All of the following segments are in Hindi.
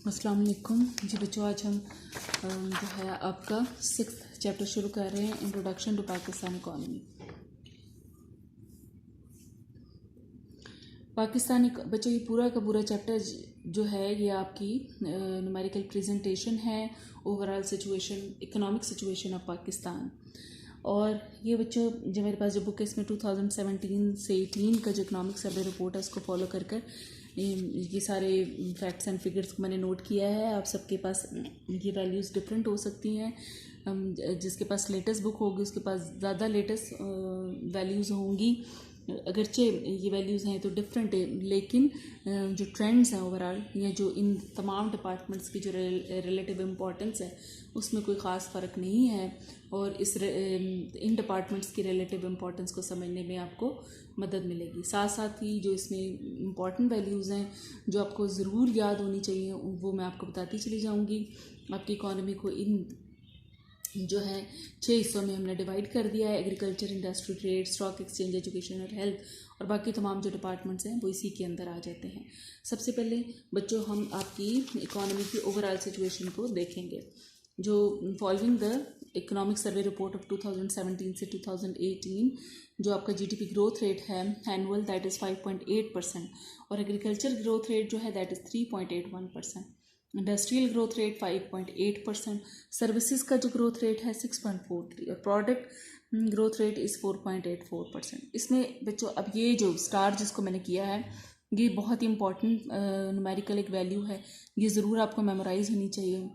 अस्सलाम वालेकुम जी बच्चों। आज हम जो है आपका 6th चैप्टर शुरू कर रहे हैं, introduction to Pakistan economy. Pakistani बच्चों, ये पूरा का पूरा चैप्टर जो है ये आपकी न्यूमेरिकल प्रेजेंटेशन है, overall situation, economic situation of Pakistan. और ये बच्चों जो मेरे पास जो बुक है इसमें 2017 से 18 का जो इकोनॉमिक सर्वे रिपोर्ट है उसको फॉलो कर कर ये सारे फैक्ट्स एंड फिगर्स को मैंने नोट किया है। आप सबके पास ये वैल्यूज़ डिफरेंट हो सकती हैं, जिसके पास लेटेस्ट बुक होगी उसके पास ज़्यादा लेटेस्ट वैल्यूज़ होंगी। अगरचे ये वैल्यूज़ हैं तो डिफरेंट है, लेकिन जो ट्रेंड्स हैं ओवरऑल या जो इन तमाम डिपार्टमेंट्स की जो रिलेटिव इम्पोर्टेंस है उसमें कोई ख़ास फ़र्क नहीं है। और इन डिपार्टमेंट्स की रिलेटिव इम्पोर्टेंस को समझने में आपको मदद मिलेगी। साथ साथ ही जो इसमें इम्पॉर्टेंट वैल्यूज़ हैं जो आपको ज़रूर याद होनी चाहिए वो मैं आपको बताती चली जाऊँगी। आपकी इकॉनमी को इन जो है 6 हिस्सों में हमने डिवाइड कर दिया है। Agriculture, industry, trade, stock exchange, education और हेल्थ और बाकी तमाम जो डिपार्टमेंट्स हैं वो इसी के अंदर आ जाते हैं। सबसे पहले बच्चों हम आपकी इकॉनमी की ओवरऑल सिचुएशन को देखेंगे। जो following the economic survey report of 2017 से 2018 जो आपका जीडीपी ग्रोथ रेट है एनुअल दैट इज़ 5.8% और एग्रीकल्चर ग्रोथ रेट जो है that is 3.81%। Industrial growth rate 5.8%, services का जो ग्रोथ रेट है 6.43 और प्रोडक्ट ग्रोथ रेट इज़ 4.84%। इसमें बच्चों अब ये जो स्टार जिसको मैंने किया है ये बहुत ही इंपॉर्टेंट न्यूमेरिकल एक वैल्यू है, ये ज़रूर आपको मेमोराइज होनी चाहिए।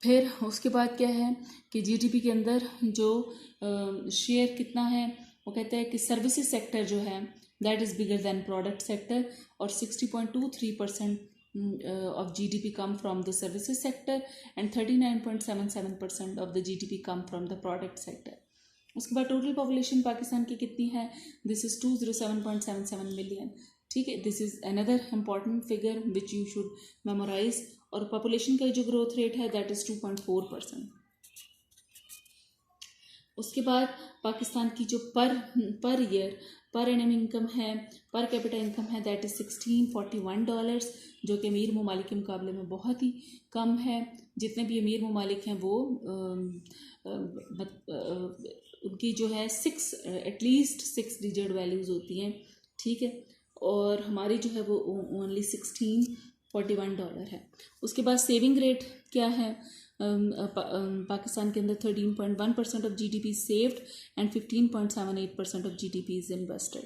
फिर उसके बाद क्या है कि जीडीपी के अंदर जो शेयर कितना है वो कहते हैं कि सर्विसेज सेक्टर जो है that is bigger than product sector और 60.23% of GDP come from the services sector and 39.77% of the GDP come from the product sector. उसके बाद टोटल पॉपुलेशन पाकिस्तान की कितनी है, दिस इज़ 207.77 मिलियन। ठीक है, this is another important figure which you should memorise. और पॉपुलेशन का जो ग्रोथ रेट है दैट इज़ 2.4%। उसके बाद पाकिस्तान की जो per year per annum income है, पर कैपिटा इनकम है दैट इज़ $1641, जो कि अमीर ममालिक के मुकाबले में बहुत ही कम है। जितने भी अमीर ममालिक हैं वो उनकी जो है एटलीस्ट 6 डिजिट वैल्यूज़ होती हैं। ठीक है, और हमारी जो है वो ओनली $1641 है। उसके बाद सेविंग रेट क्या है, पाकिस्तान के अंदर 13.1% of GDP saved and 15.78% of GDP is invested.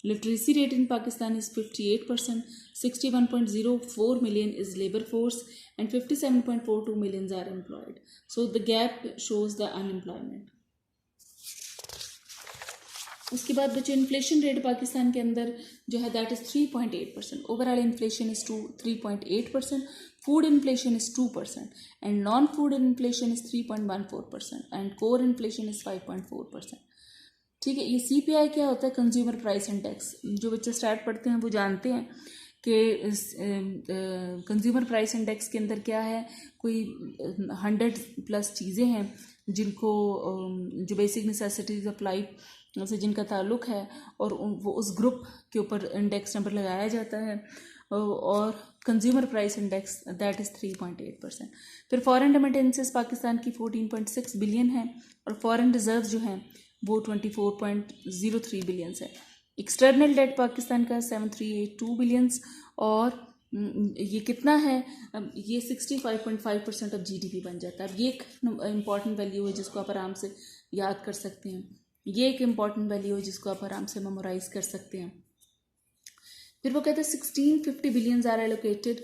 Literacy rate in Pakistan is 58%, 61.04 million is labor force and 57.42 million are employed. So the gap shows the unemployment. उसके बाद बच्चों इन्फ्लेशन रेट पाकिस्तान के अंदर जो है that is 3.8%, overall inflation is 3.8%, food inflation is 2% and non food inflation is 3.14% and core inflation is 5.4%। ठीक है, ये CPI क्या होता है, कंज्यूमर प्राइस इंडेक्स। जो बच्चे स्टार्ट पढ़ते हैं वो जानते हैं कि कंज्यूमर प्राइस इंडेक्स के अंदर क्या है, कोई 100+ चीज़ें हैं जिनको जो बेसिक नेसेसिटीज़ ऑफ लाइफ से जिनका ताल्लुक़ है और वो उस ग्रुप के ऊपर इंडेक्स नंबर लगाया जाता है। और consumer price index that is 3.8%। फिर फॉरेन रेमिटेंसेस पाकिस्तान की 14.6 बिलियन है और फॉरेन रिजर्व जो हैं वो 24.03 बिलियंस है। एक्सटर्नल डेट पाकिस्तान का 7382 बिलियंस और ये कितना है, ये 65.5% ऑफ जीडीपी बन जाता है। अब ये एक इम्पॉर्टेंट वैल्यू है जिसको आप आराम से याद कर सकते हैं, ये एक इम्पॉर्टेंट वैल्यू है जिसको आप आराम से मेमोराइज कर सकते हैं। फिर वो कहते हैं 1650 billions are allocated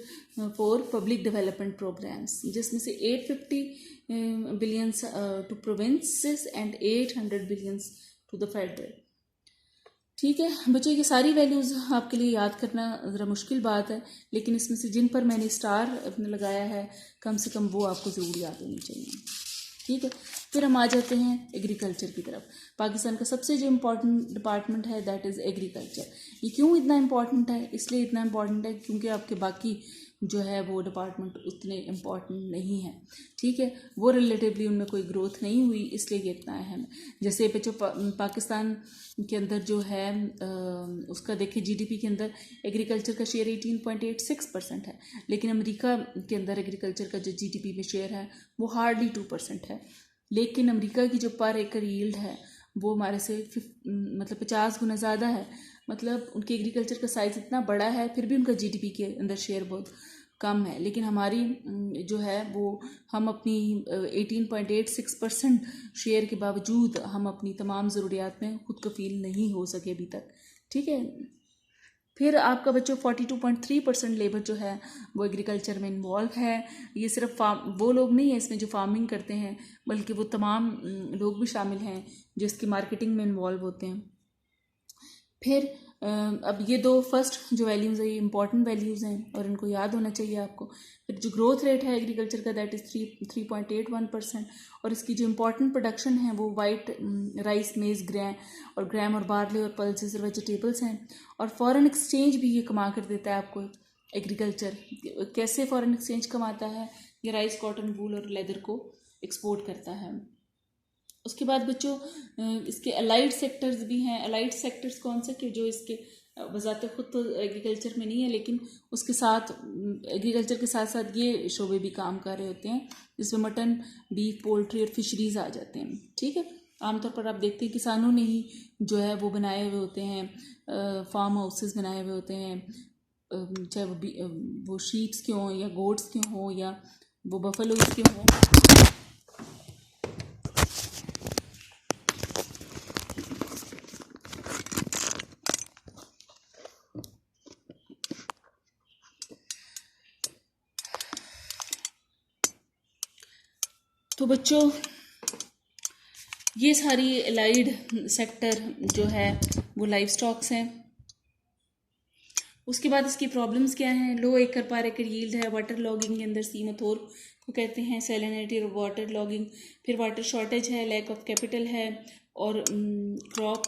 for public development programmes, जिसमें से 850 billions to provinces and 800 billions to the federal. ठीक है बच्चों, ये सारी वैल्यूज़ आपके लिए याद करना ज़रा मुश्किल बात है, लेकिन इसमें से जिन पर मैंने स्टार अपने लगाया है कम से कम वो आपको ज़रूर याद होनी चाहिए। ठीक है, फिर हम आ जाते हैं एग्रीकल्चर की तरफ। पाकिस्तान का सबसे जो इम्पोर्टेंट डिपार्टमेंट है दैट इज़ एग्रीकल्चर। ये क्यों इतना इम्पोर्टेंट है? इसलिए इतना इम्पोर्टेंट है क्योंकि आपके बाकी जो है वो डिपार्टमेंट उतने इम्पॉर्टेंट नहीं है, ठीक है, वो रिलेटिवली उनमें कोई ग्रोथ नहीं हुई, इसलिए ये इतना अहम है। जैसे जो पाकिस्तान के अंदर जो है उसका देखिए जीडीपी के अंदर एग्रीकल्चर का शेयर 18.86% है, लेकिन अमेरिका के अंदर एग्रीकल्चर का जो जीडीपी में शेयर है वो हार्डली 2% है। लेकिन अमेरिका की जो पर एकड़ यील्ड है वो हमारे से मतलब 50 गुना ज़्यादा है। मतलब उनके एग्रीकल्चर का साइज़ इतना बड़ा है, फिर भी उनका जीडीपी के अंदर शेयर बहुत कम है। लेकिन हमारी जो है वो हम अपनी 18.86% शेयर के बावजूद हम अपनी तमाम ज़रूरियात में खुद कफ़ील नहीं हो सके अभी तक, ठीक है। फिर आपका बच्चों 42.3% लेबर जो है वो एग्रीकल्चर में इन्वॉल्व है। ये सिर्फ वो लोग नहीं है इसमें जो फार्मिंग करते हैं, बल्कि वो तमाम लोग भी शामिल हैं जो इसकी मार्केटिंग में इन्वॉल्व होते हैं। फिर अब ये दो फर्स्ट जो वैल्यूज़ है ये इंपॉर्टेंट वैल्यूज़ हैं और इनको याद होना चाहिए आपको। फिर जो ग्रोथ रेट है एग्रीकल्चर का दैट इज़ 3.81%, और इसकी जो इंपॉर्टेंट प्रोडक्शन है वो वाइट राइस, मेज़, ग्राम और बार्ले और पल्सेस और वेजिटेबल्स हैं। और फॉरेन एक्सचेंज भी ये कमा कर देता है आपको एग्रीकल्चर। कैसे फॉरेन एक्सचेंज कमाता है? ये राइस, कॉटन, वूल और लेदर को एक्सपोर्ट करता है। उसके बाद बच्चों इसके अलाइड सेक्टर्स भी हैं। अलाइड सेक्टर्स कौन से कि जो इसके वजाते खुद तो एग्रीकल्चर में नहीं है, लेकिन उसके साथ एग्रीकल्चर के साथ साथ ये शोबे भी काम कर रहे होते हैं, जिसमें मटन, बीफ, पोल्ट्री और फिशरीज आ जाते हैं, ठीक है। आमतौर पर आप देखते हैं किसानों ने ही जो है वो बनाए हुए होते हैं, फार्म हाउसेस बनाए हुए होते हैं, चाहे वो शीप्स के हों या गोट्स के हों या वो बफलोज के हों। तो बच्चों ये सारी एलाइड सेक्टर जो है वो लाइव स्टॉक्स हैं। उसके बाद इसकी प्रॉब्लम्स क्या हैं? लो एकड़ पर एकड़ यील्ड है, वाटर लॉगिंग के अंदर सीमथोर को कहते हैं, सैलिनिटी और वाटर लॉगिंग, फिर वाटर शॉर्टेज है, लैक ऑफ कैपिटल है, और क्रॉप